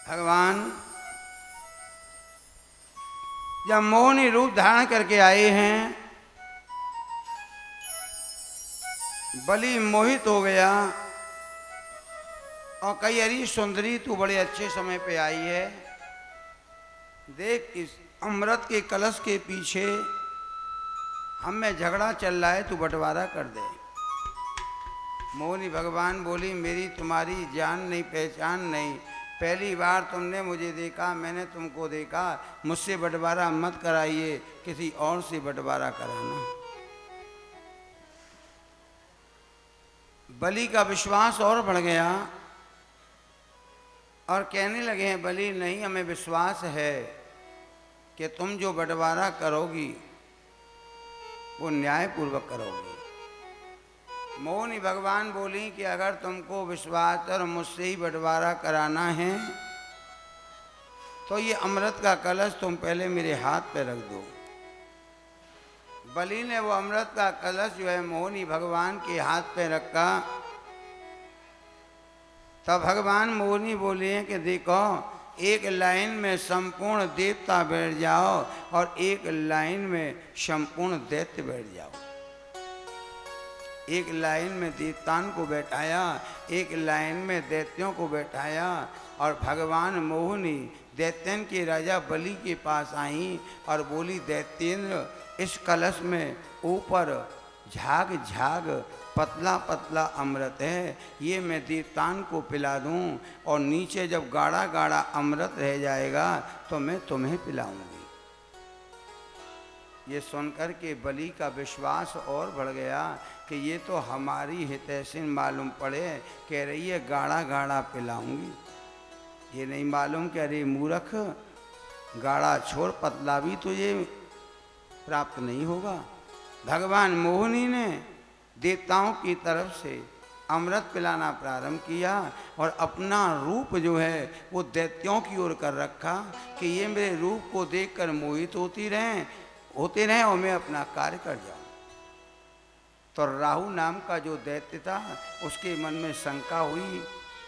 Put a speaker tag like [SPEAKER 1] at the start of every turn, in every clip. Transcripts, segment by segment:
[SPEAKER 1] भगवान जब मोहिनी रूप धारण करके आए हैं, बलि मोहित हो गया और कही, अरे सुंदरी तू बड़े अच्छे समय पे आई है, देख इस अमृत के कलश के पीछे हम में झगड़ा चल रहा है, तू बंटवारा कर दे। मोहिनी भगवान बोली, मेरी तुम्हारी जान नहीं पहचान नहीं, पहली बार तुमने मुझे देखा, मैंने तुमको देखा, मुझसे बंटवारा मत कराइए, किसी और से बंटवारा कराना। बलि का विश्वास और बढ़ गया और कहने लगे हैं, बलि नहीं, हमें विश्वास है कि तुम जो बंटवारा करोगी वो न्यायपूर्वक करोगी। मोहिनी भगवान बोली कि अगर तुमको विश्वास और मुझसे ही बंटवारा कराना है तो ये अमृत का कलश तुम पहले मेरे हाथ पे रख दो। बलि ने वो अमृत का कलश जो है मोहिनी भगवान के हाथ पे रखा। तब भगवान मोहिनी बोले हैं कि देखो, एक लाइन में संपूर्ण देवता बैठ जाओ और एक लाइन में संपूर्ण दैत्य बैठ जाओ। एक लाइन में देवतान को बैठाया, एक लाइन में दैत्यों को बैठाया और भगवान मोहिनी दैत्यन के राजा बलि के पास आई और बोली, दैत्येंद्र, इस कलश में ऊपर झाग झाग पतला पतला अमृत है, ये मैं देवतान को पिला दूं और नीचे जब गाढ़ा गाढ़ा अमृत रह जाएगा तो मैं तुम्हें पिलाऊंगी। ये सुनकर के बलि का विश्वास और बढ़ गया कि ये तो हमारी हितैषिन मालूम पड़े, कह रही है गाढ़ा गाढ़ा पिलाऊंगी। ये नहीं मालूम कि अरे मूर्ख, गाढ़ा छोड़, पतला भी तुझे प्राप्त नहीं होगा। भगवान मोहिनी ने देवताओं की तरफ से अमृत पिलाना प्रारंभ किया और अपना रूप जो है वो दैत्यों की ओर कर रखा कि ये मेरे रूप को देखकर मोहित होते रहें और मैं अपना कार्य कर जाऊं। तो राहु नाम का जो दैत्य था उसके मन में शंका हुई,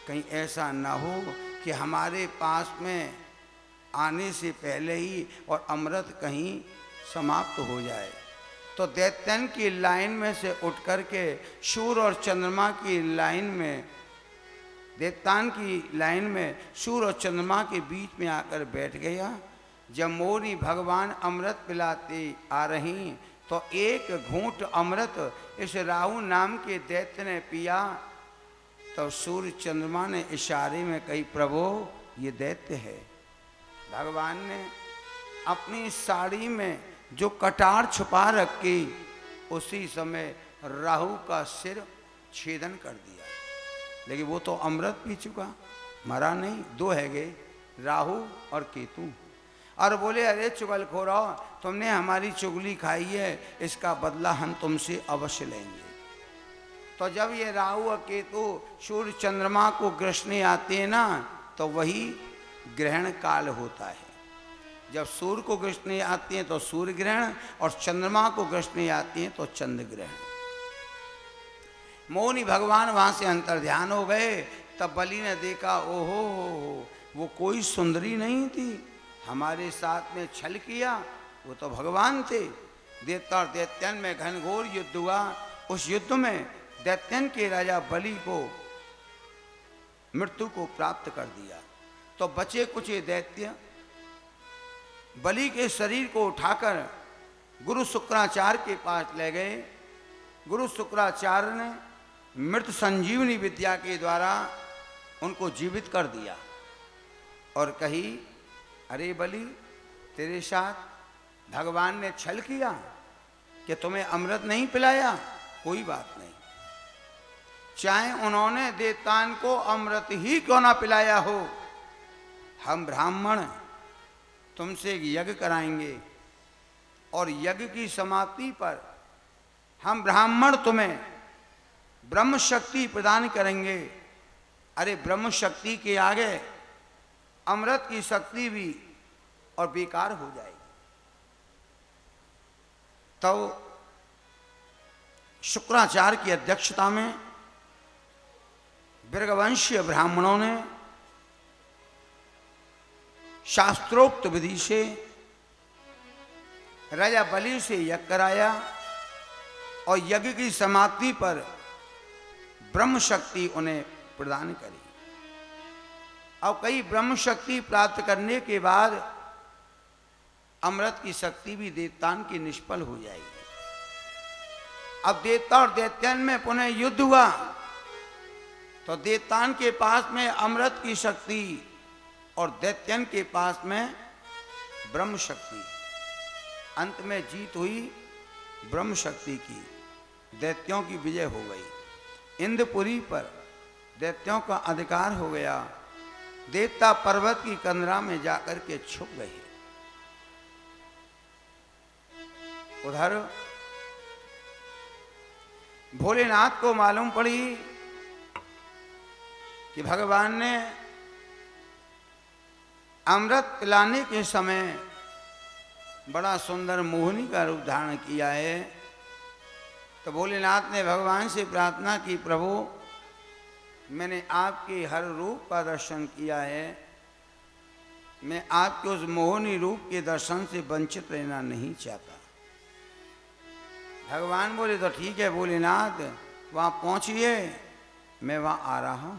[SPEAKER 1] कहीं ऐसा ना हो कि हमारे पास में आने से पहले ही और अमृत कहीं समाप्त हो जाए। तो दैत्यन की लाइन में से उठ कर के सूर्य और चंद्रमा की लाइन में, देवतान की लाइन में सूर्य और चंद्रमा के बीच में आकर बैठ गया। जब मोहिनी भगवान अमृत पिलाते आ रही तो एक घूंट अमृत इस राहु नाम के दैत्य ने पिया। तो सूर्य चंद्रमा ने इशारे में कही, प्रभु ये दैत्य है। भगवान ने अपनी साड़ी में जो कटार छुपा रखी उसी समय राहु का सिर छेदन कर दिया, लेकिन वो तो अमृत पी चुका, मरा नहीं। दो है गए, राहु और केतु। और बोले, अरे चुगलखोरो, तुमने हमारी चुगली खाई है, इसका बदला हम तुमसे अवश्य लेंगे। तो जब ये राहु और केतु सूर्य चंद्रमा को ग्रसने आते हैं ना, तो वही ग्रहण काल होता है। जब सूर्य को ग्रसने आते हैं तो सूर्य ग्रहण और चंद्रमा को ग्रसने आते हैं तो चंद्र ग्रहण। मोहिनी भगवान वहां से अंतर्ध्यान हो गए। तब बलि ने देखा, ओहो वो कोई सुंदरी नहीं थी, हमारे साथ में छल किया, वो तो भगवान थे। देवता और दैत्यन में घनघोर युद्ध हुआ। उस युद्ध में दैत्यन के राजा बलि को मृत्यु को प्राप्त कर दिया। तो बचे कुछ दैत्य बलि के शरीर को उठाकर गुरु शुक्राचार्य के पास ले गए। गुरु शुक्राचार्य ने मृत संजीवनी विद्या के द्वारा उनको जीवित कर दिया और कही, अरे बलि, तेरे साथ भगवान ने छल किया कि तुम्हें अमृत नहीं पिलाया, कोई बात नहीं, चाहे उन्होंने देवतान को अमृत ही क्यों ना पिलाया हो, हम ब्राह्मण तुमसे एक यज्ञ कराएंगे और यज्ञ की समाप्ति पर हम ब्राह्मण तुम्हें ब्रह्म शक्ति प्रदान करेंगे। अरे ब्रह्म शक्ति के आगे अमृत की शक्ति भी और बेकार हो जाएगी। तो शुक्राचार्य की अध्यक्षता में बिरगवंशीय ब्राह्मणों ने शास्त्रोक्त विधि से राजा बलि से यज्ञ कराया और यज्ञ की समाप्ति पर ब्रह्म शक्ति उन्हें प्रदान करी। और कई ब्रह्म शक्ति प्राप्त करने के बाद अमृत की शक्ति भी देवतान की निष्फल हो जाएगी। अब देवता और दैत्यन में पुनः युद्ध हुआ तो देवतान के पास में अमृत की शक्ति और दैत्यन के पास में ब्रह्म शक्ति। अंत में जीत हुई ब्रह्म शक्ति की, दैत्यों की विजय हो गई। इंद्रपुरी पर दैत्यों का अधिकार हो गया। देवता पर्वत की कंदरा में जाकर के छुप गए। उधर भोलेनाथ को मालूम पड़ी कि भगवान ने अमृत पिलाने के समय बड़ा सुंदर मोहिनी का रूप धारण किया है। तो भोलेनाथ ने भगवान से प्रार्थना की, प्रभु मैंने आपके हर रूप का दर्शन किया है, मैं आपके उस मोहिनी रूप के दर्शन से वंचित रहना नहीं चाहता। भगवान बोले तो ठीक है भोलेनाथ, वहां पहुंचिए, मैं वहां आ रहा हूं।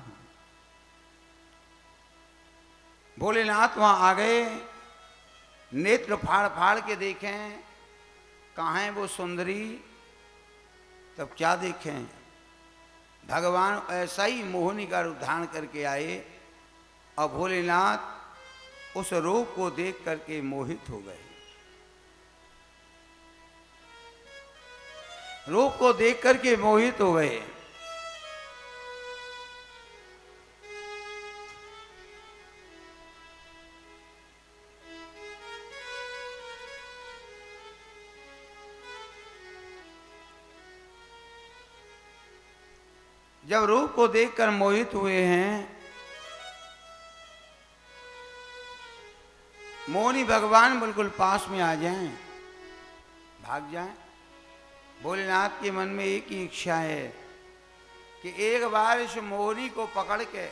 [SPEAKER 1] भोलेनाथ वहां आ गए। नेत्र फाड़ फाड़ के देखें कहाँ है वो सुंदरी, तब क्या देखें, भगवान ऐसा ही मोहिनी का रूप धारण करके आए और भोलेनाथ उस रूप को देख करके मोहित हो गए। रूप को देख करके मोहित हो गए। जब रूप को देखकर मोहित हुए हैं, मोहिनी भगवान बिल्कुल पास में आ जाएं, भाग जाएं। भोलेनाथ के मन में एक ही इच्छा है कि एक बार इस मोहिनी को पकड़ के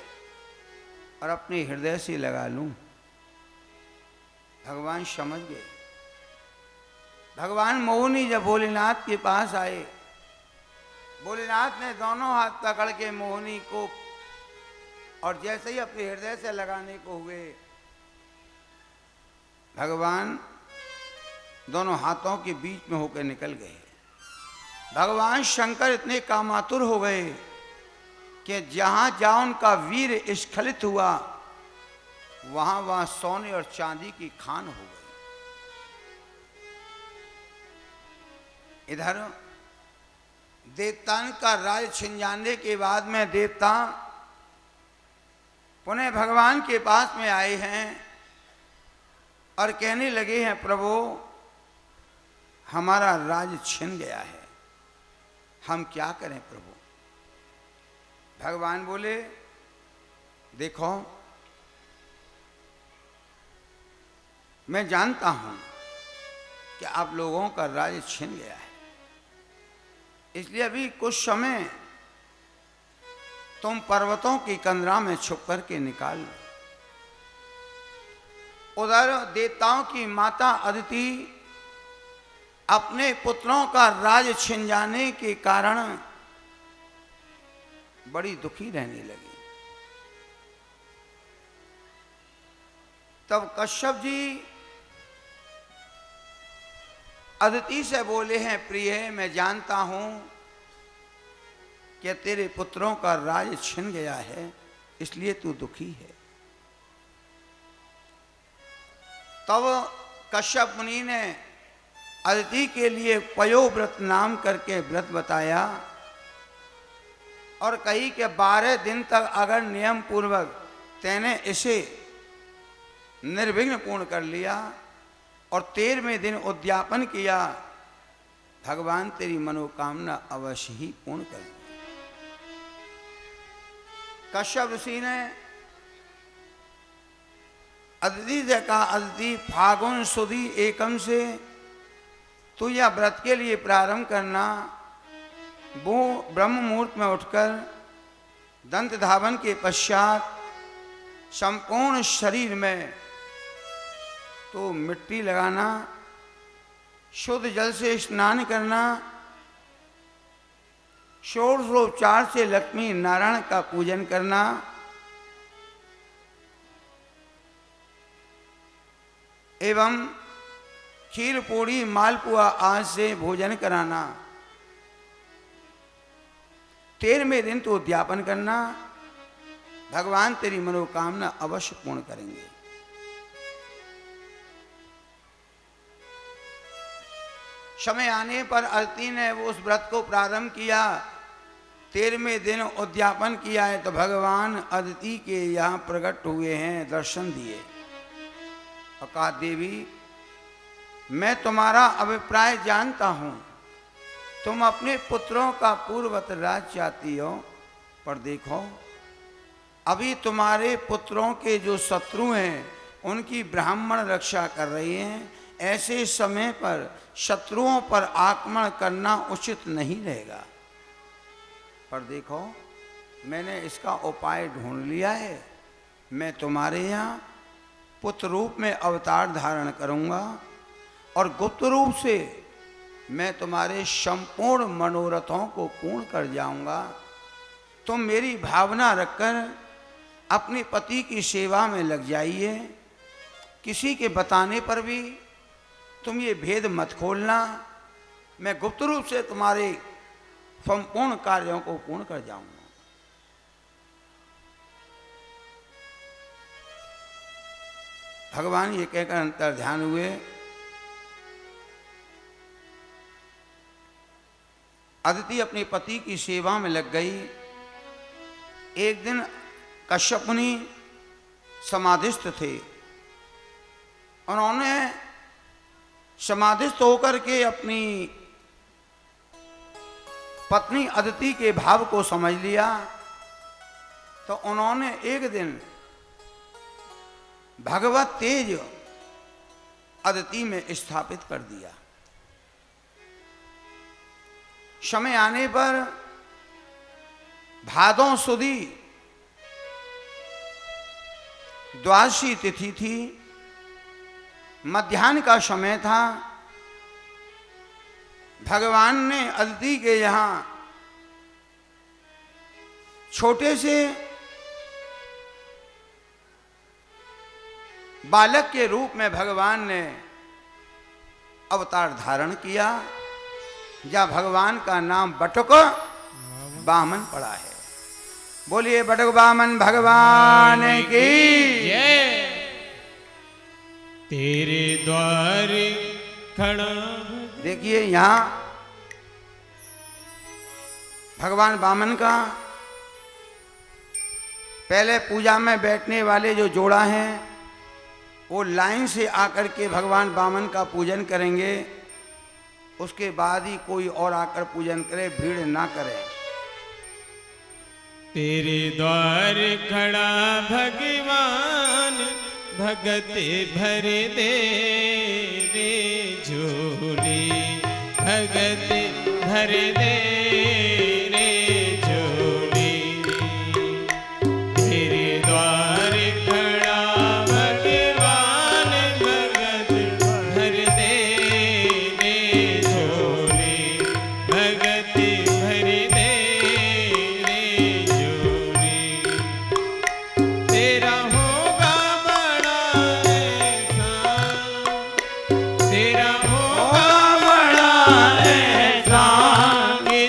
[SPEAKER 1] और अपने हृदय से लगा लूं। भगवान समझ गए। भगवान मोहिनी जब भोलेनाथ के पास आए, भोलेनाथ ने दोनों हाथ पकड़ के मोहिनी को और जैसे ही अपने हृदय से लगाने को हुए, भगवान दोनों हाथों के बीच में होकर निकल गए। भगवान शंकर इतने कामातुर हो गए कि जहां जहां उनका वीर स्खलित हुआ, वहां वहां सोने और चांदी की खान हो गई। इधर देवतान का राज छिन जाने के बाद में देवता पुनः भगवान के पास में आए हैं और कहने लगे हैं, प्रभु हमारा राज छिन गया है, हम क्या करें प्रभु। भगवान बोले, देखो मैं जानता हूं कि आप लोगों का राज छिन गया है, इसलिए अभी कुछ समय तुम पर्वतों की कंदरा में छुप करके निकाल लो। उधर देवताओं की माता अदिति अपने पुत्रों का राज छिन जाने के कारण बड़ी दुखी रहने लगी। तब कश्यप जी अदिति से बोले हैं, प्रिय मैं जानता हूं कि तेरे पुत्रों का राज छिन गया है, इसलिए तू दुखी है। तब कश्यप मुनि ने अदिति के लिए पयोव्रत नाम करके व्रत बताया और कही कि 12 दिन तक अगर नियम पूर्वक तैने इसे निर्विघ्न पूर्ण कर लिया और 13वें दिन उद्यापन किया, भगवान तेरी मनोकामना अवश्य ही पूर्ण करेंगे। कश्यप ऋषि ने अदिति से कहा, अदिति फागुन सुदी एकम से तू यह व्रत के लिए प्रारंभ करना। वो ब्रह्म मुहूर्त में उठकर दंत धावन के पश्चात संपूर्ण शरीर में तो मिट्टी लगाना, शुद्ध जल से स्नान करना, षोडशोपचार से लक्ष्मी नारायण का पूजन करना, एवं खीर पूड़ी मालपुआ आज से भोजन कराना, 13वें दिन तो उद्यापन करना, भगवान तेरी मनोकामना अवश्य पूर्ण करेंगे। समय आने पर अदिति ने उस व्रत को प्रारंभ किया, 13वें दिन उद्यापन किया है तो भगवान अदिति के यहाँ प्रकट हुए हैं, दर्शन दिए और कहा देवी मैं तुम्हारा अभिप्राय जानता हूं, तुम अपने पुत्रों का पूर्ववत राज चाहती हो, पर देखो अभी तुम्हारे पुत्रों के जो शत्रु हैं उनकी ब्राह्मण रक्षा कर रही हैं, ऐसे समय पर शत्रुओं पर आक्रमण करना उचित नहीं रहेगा। पर देखो मैंने इसका उपाय ढूंढ लिया है, मैं तुम्हारे यहाँ पुत्र रूप में अवतार धारण करूंगा और गुप्त रूप से मैं तुम्हारे संपूर्ण मनोरथों को पूर्ण कर जाऊंगा। तुम मेरी भावना रखकर अपने पति की सेवा में लग जाइए, किसी के बताने पर भी तुम ये भेद मत खोलना, मैं गुप्त रूप से तुम्हारे संपूर्ण कार्यों को पूर्ण कर जाऊंगा। भगवान ये कहकर अंतर ध्यान हुए। अदिति अपने पति की सेवा में लग गई। एक दिन कश्यप मुनि समाधिस्थ थे, उन्होंने समाधिस्थ होकर के अपनी पत्नी अदिति के भाव को समझ लिया, तो उन्होंने एक दिन भगवत तेज अदिति में स्थापित कर दिया। समय आने पर भादों सुदी द्वादशी तिथि थी, मध्याह्न का समय था। भगवान ने अदिति के यहाँ छोटे से बालक के रूप में भगवान ने अवतार धारण किया, जहाँ भगवान का नाम बटुक वामन पड़ा है। बोलिए बटुक वामन भगवान की जय।
[SPEAKER 2] तेरे द्वार खड़ा।
[SPEAKER 1] देखिए यहाँ भगवान वामन का पहले पूजा में बैठने वाले जो जोड़ा हैं वो लाइन से आकर के भगवान वामन का पूजन करेंगे, उसके बाद ही कोई और आकर पूजन करे, भीड़ ना करे।
[SPEAKER 2] तेरे द्वार खड़ा भगवान भगत भर दे रे झोली, भगत भर दे रे झोली। तेरे द्वार खड़ा भगवान भगत भर दे रे झोली, भगत भर दे रे झोली। तेरा होगा बड़ा एहसान, तेरा होगा बड़ा एहसान कि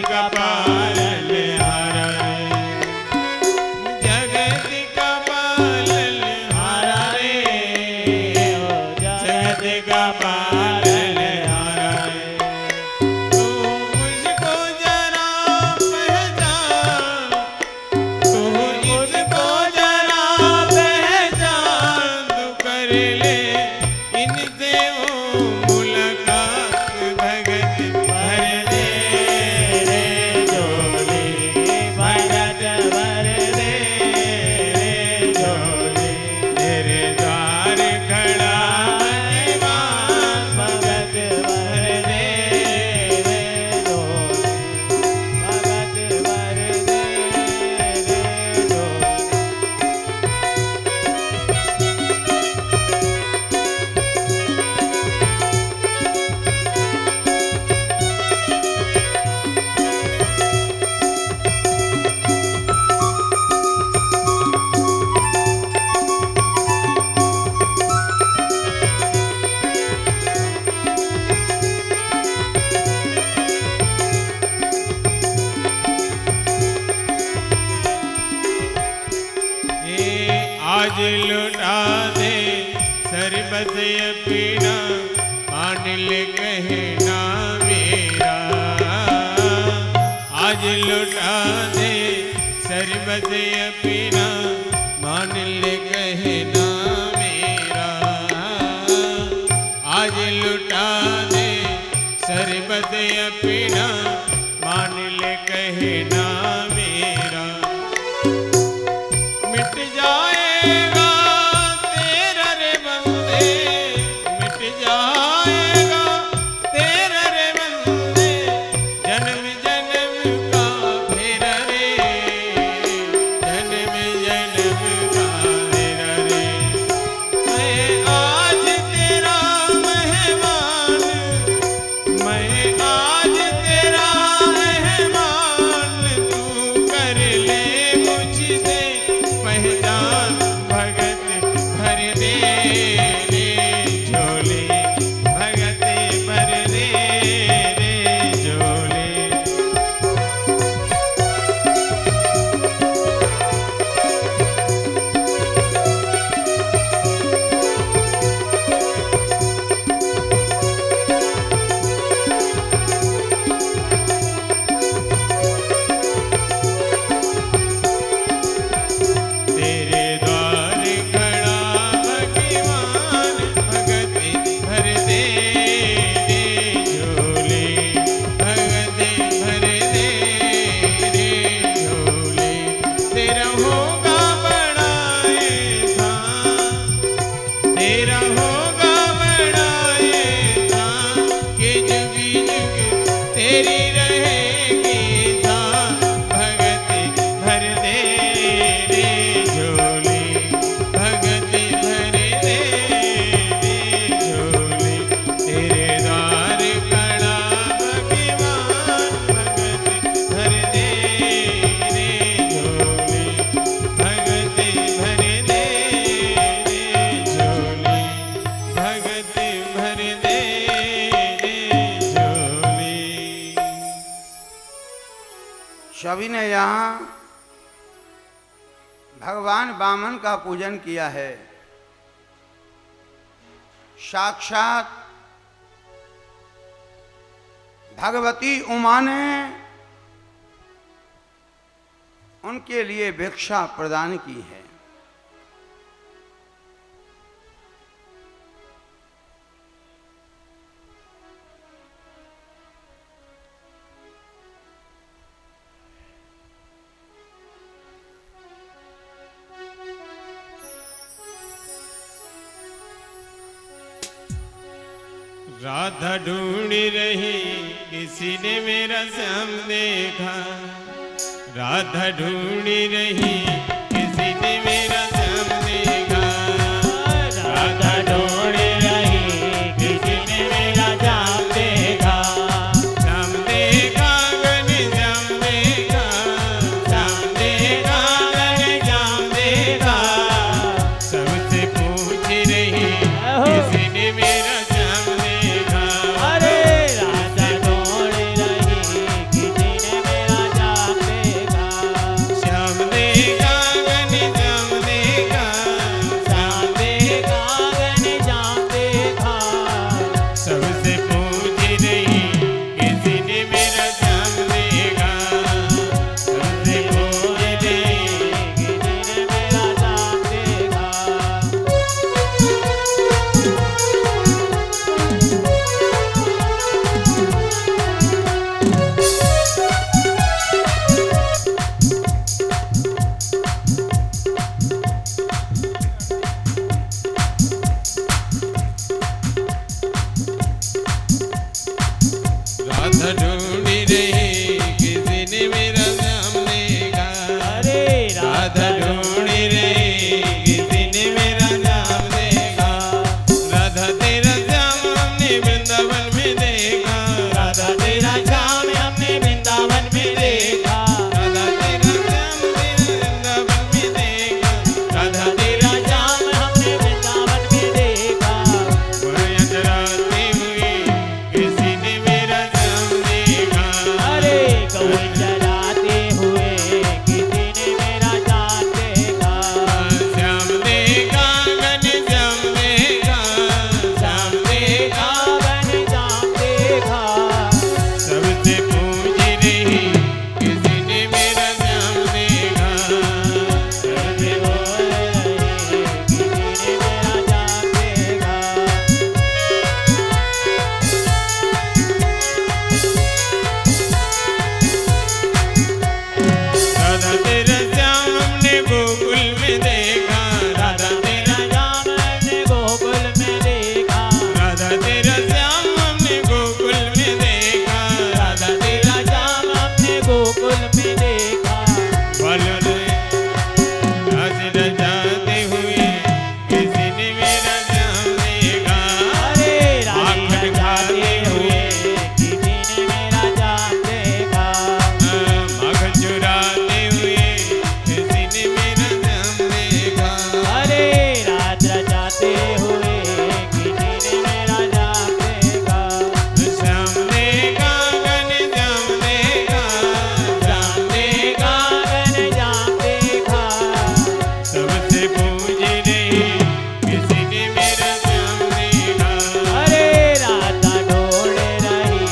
[SPEAKER 2] का पालनहारा रे, जगत का पालनहारा रे, जगत का पालनहारा रे। तू मुझको जरा पहचान, तू मुझको जरा पहचान, तू कर ले इनसे वो मुलाकात, भगत भर दे रे झोली, भगत भर दे रे झोली। तेरे द्वार खड़ा दीवान, भगत भर दे रे झोली, भगत भर दे रे झोली। आज लुटा दे सरबत अपना, मान ले कहना मेरा। आज लुटा दे सरबत अपना, मान ले कहना मेरा। आज लुटा दे सरबत अपना, मान ले कहना मेरा। मिट जाएगा तेरा रे बंदे, मिट जाएगा तेरा रे बंदे, जन्म जन्म का फेरा रे, जन्म जन्म का फेरा रे। मैं आज तेरा मेहमान, मैं आज तेरा मेहमान, तू कर ले मुझसे पहचान, भगत भर दे रे झोली, भगत भर दे रे झोली। तेरे द्वार खड़ा भगवान, भगत भर दे रे झोली, भगत भर दे रे झोली। तेरा होगा बड़ा एहसान, तेरा होगा बड़ा एहसान, कि जुग जुग तेरी रहेगी शान, भगत भर दे रे झोली, भगत भर दे रे झोली। तेरे द्वार खड़ा भगवान, भगत भर दे रे झोली, भगत भर दे रे झोली, भगत भर दे रे झोली।
[SPEAKER 1] सभी ने यहाँ भगवान वामन का पूजन किया है। साक्षात भगवती उमा ने उनके लिए भिक्षा प्रदान की है।
[SPEAKER 2] राधा ढूंढ रही किसी ने मेरा श्याम देखा, राधा ढूंढ रही किसी ने मेरा श्याम देखा, राधा ढूंढ रही किसी ने मेरा श्याम देखा। श्याम देखा गन श्याम देखा, श्याम देखा गन श्याम देखा, सबसे पूछ रही किसी ने मेरा श्याम देखा।
[SPEAKER 3] अरे राधा ढूंढ रही किसी ने
[SPEAKER 2] ढूंढी रही किसी ने मेरा श्याम देखा।
[SPEAKER 3] अरे
[SPEAKER 2] राधा ढूंढी रही किसी ने मेरा श्याम देखा। राधा तेरा श्याम हमने वृंदावन में देखा।
[SPEAKER 3] राधा तेरा श्याम हमने वृंदावन में देखा।
[SPEAKER 2] राधा तेरा श्याम वृंदावन में देखा। राधा
[SPEAKER 3] तेरा श्याम हमने वृंदावन में देखा।
[SPEAKER 2] वहीं अंजराती हुई किसी ने मेरा श्याम देखा।
[SPEAKER 3] अरे गौरी चराते हुए किसी ने मेरा श्याम देखा।
[SPEAKER 2] श्याम देखा घन श्याम देखा। श्याम देखा
[SPEAKER 3] घन श्याम देखा।
[SPEAKER 2] सबसे पूछ रही किसी ने मेरा श्याम देखा।
[SPEAKER 3] सबसे बोल रही किसी ने मेरा श्याम देखा।
[SPEAKER 2] राधा तेरा श्याम हमने गोकुल में देखा। राधा तेरा
[SPEAKER 3] श्याम हमने गोकुल में देखा।
[SPEAKER 2] राधा तेरा श्याम हमने गोकुल में देखा।
[SPEAKER 3] राधा तेरा श्याम हमने गोकुल में देखा।
[SPEAKER 2] बालों ने रास रचाते हुए किसी ने मेरा श्याम देखा।
[SPEAKER 3] अरे
[SPEAKER 2] आँख
[SPEAKER 3] राधे
[SPEAKER 2] दिखाते हुए
[SPEAKER 3] किसी ने मेरा श्याम देखा।
[SPEAKER 2] मगन चुराते हुए किसी ने मेरा श्याम देखा।
[SPEAKER 3] अरे रात रचाते हुए किसी ने मेरा श्याम देखा।
[SPEAKER 2] श्याम देखा घन श्याम देखा। श्याम देखा
[SPEAKER 3] घन श्याम देखा।
[SPEAKER 2] सबसे पूछ रही किसी ने मेरा श्याम देखा।
[SPEAKER 3] अरे राधा ढूंढ रही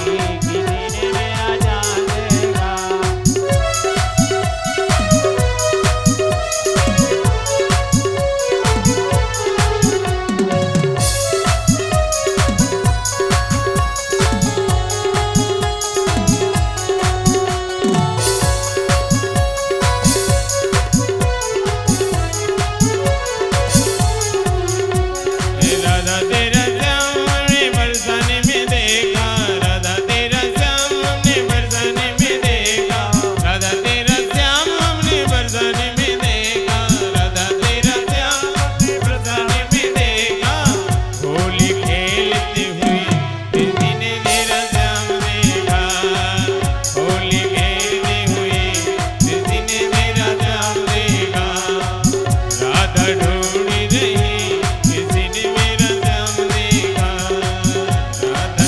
[SPEAKER 3] किसी ने मेरा श्याम देखा।
[SPEAKER 2] राधा तेरा श्याम हमने बरसाने में देखा। राधा तेरा श्याम हमने बरसाने में देखा। राधा तेरा श्याम हमने बरसाने में देखा। राधा तेरा श्याम हमने बरसाने में देखा। होली खेलते हुए किसी ने मेरा श्याम देखा। होली खेलते हुए किसी ने मेरा श्याम देखा। राधा ढूंढी रही किसी ने मेरा श्याम देखा। राधा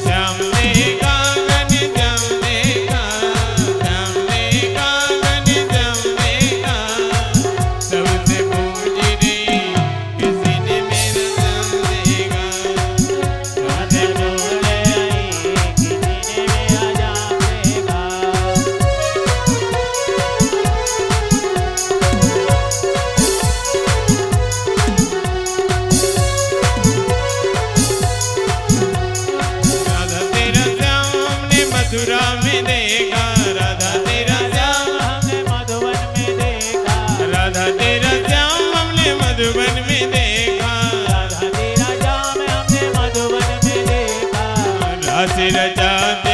[SPEAKER 2] श्याम देखा घन श्याम देखा। श्याम देखा घन श्याम देखा। सबसे पूछ रही किसी ने मेरा श्याम देखा।
[SPEAKER 3] राधा ढूंढ रही किसी ने मेरा श्याम देखा।
[SPEAKER 2] राधा तेरा श्याम हमने मथुरा में देखा। राधा तेरा श्याम
[SPEAKER 3] हमने मधुवन में देखा।
[SPEAKER 2] राधा तेरा श्याम हमने मधुबन में देखा।
[SPEAKER 3] राधा तेरा श्याम हमने मधुवन में देखा।
[SPEAKER 2] रास रचाते